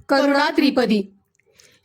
करुणा त्रिपदी.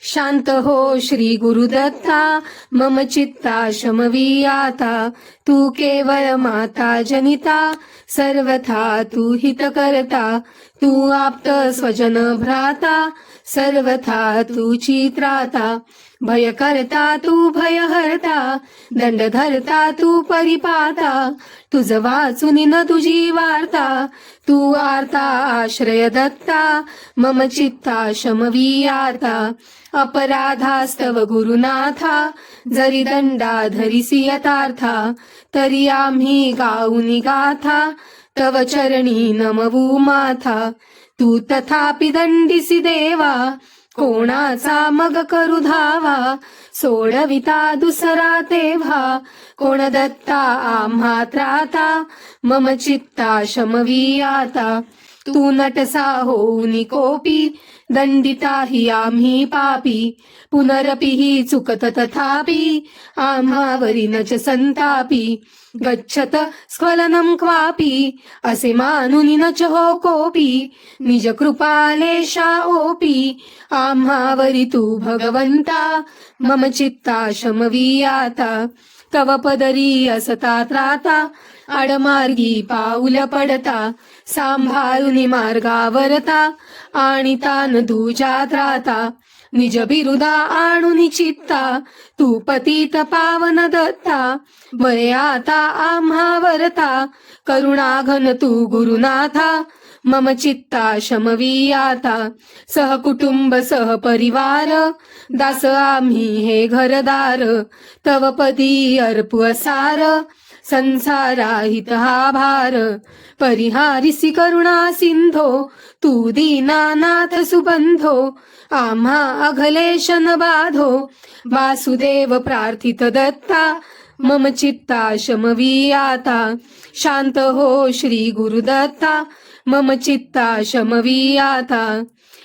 शांत हो श्री गुरुदत्ता, मम चित्ता शमवीयाता. तू केवळ माता जनिता, सर्वथा तू हित करता. तू आप्त स्वजन भ्राता, सर्वथा तू चित्राता. भय करता तू भयहर्ता, दंड धरता तू परिपाता. तुझ वाचून न तुझी वार्ता, तू आर्ता आश्रय दत्ता. मम चित्ता शमवीयाता, अपराधास्तव गुरुनाथा. जरी दंडा धरिसी यथार्था, तरी आम्ही गाऊनी गाथा. तव चरणी नमवू माथा, तू तथापि दंडिसी देवा. कोणाचा मग करू धावा, सोडविता दुसरा तेव्हा. कोण दत्ता आम्हा त्राता, मम चित्ता शमवीयाता. तू नटसा होऊनी कोपी, दंडिताही आम्ही पापी. पुनरपि ही चुकत तथापि, आम्हावरी नच संतापी. गच्छत स्खलनम क्वापि, असे मानुनी नच हो कोपी. निज कृपालेशा ओपी, आम्हावरी तू भगवंता. मम चित्ता शमवीयाता, तव पदरी असता त्राता. आडमार्गी पाऊल पडता, सांभाळुनी मार्गावरता. आणि तान तुझ्या त्राता, निज बिरुदा आणुनी चित्ता. तू पतित पावन दत्ता, बरे आता आम्हावरता. करुणाघन तू गुरुनाथा, मम चित्ता शमवीयाता. सहकुटुंब सहपरिवार, दास आम्ही हे घरदार. तव पदी अर्पू असार, संसाराहित हा भार. परिहारिसी करुणा सिंधो, तू दीनानाथ सुबंधो. आम्हा अघलेशन बाधो, वासुदेव प्रार्थित दत्ता. मम चित्ता शमवीयाता, शांत हो श्री गुरुदत्ता. मम चित्ता शमवीयाता.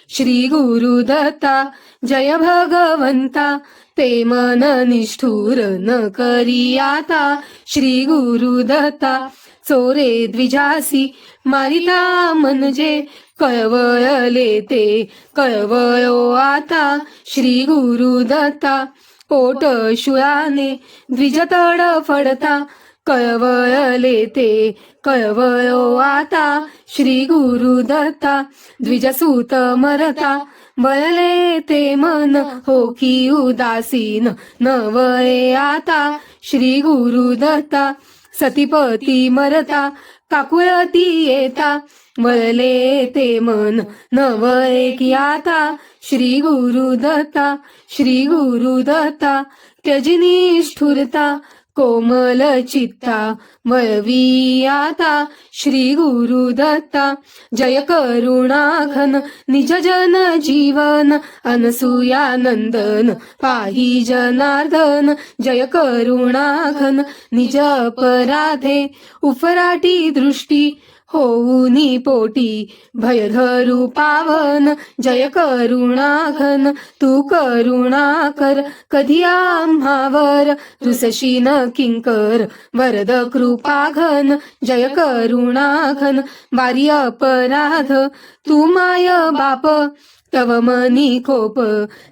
श्री गुरुदत्ता जय भगवंता, ते मन निष्ठुर न करियाता. श्री गुरुदत्ता चोरे द्विजासी मारिता म्हणजे. कळवळले ते कळवळो आता. श्री गुरुदत्ता पोट शुळाने द्विजतड फडता. कळवळले ते कळवळो आता. श्री गुरुदत्ता द्विजसूत मरता. वळले ते मन हो की उदासीन, न वळे आता. श्री गुरुदत्ता सतीपती मरता, काकुळती येता. वळले ते मन न वळे की आता. श्री गुरुदत्ता श्री गुरुदत्ता त्यजिनी स्फुरता. कोमल चित्ता वळवी आता. श्री गुरुदत्ता जय करुणाघन, निज जन जीवन. अनसूयानंदन पाही जनार्दन. जय करुणाघन, निज अपराधे उफराटी दृष्टी. होऊनी पोटी भय धरू पावन. जय करुणाघन, तू करुणा कर कधी आम्हावर. रुसशीन किंकर वरद कृपाघन. जय करुणाघन, वारी अपराध तू माय बाप. तव मनी कोप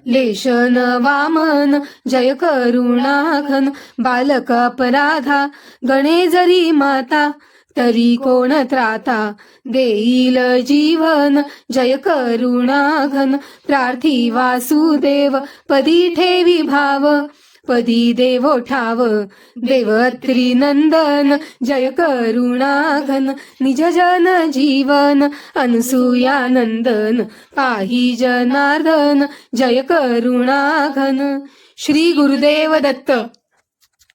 लेशन वामन. जय करुणाघन, बालक अपराधा गणे जरी माता. तरी कोण त्राता देईल जीवन. जय करुणाघन, प्रार्थी वासुदेव पदी ठेवी भाव. पदी देवो ठाव देवत्री नंदन. जय करुणाघन, निज जन जीवन. अनसूयानंदन पाही जनार्दन. जय करुणाघन. श्री गुरुदेव दत्त.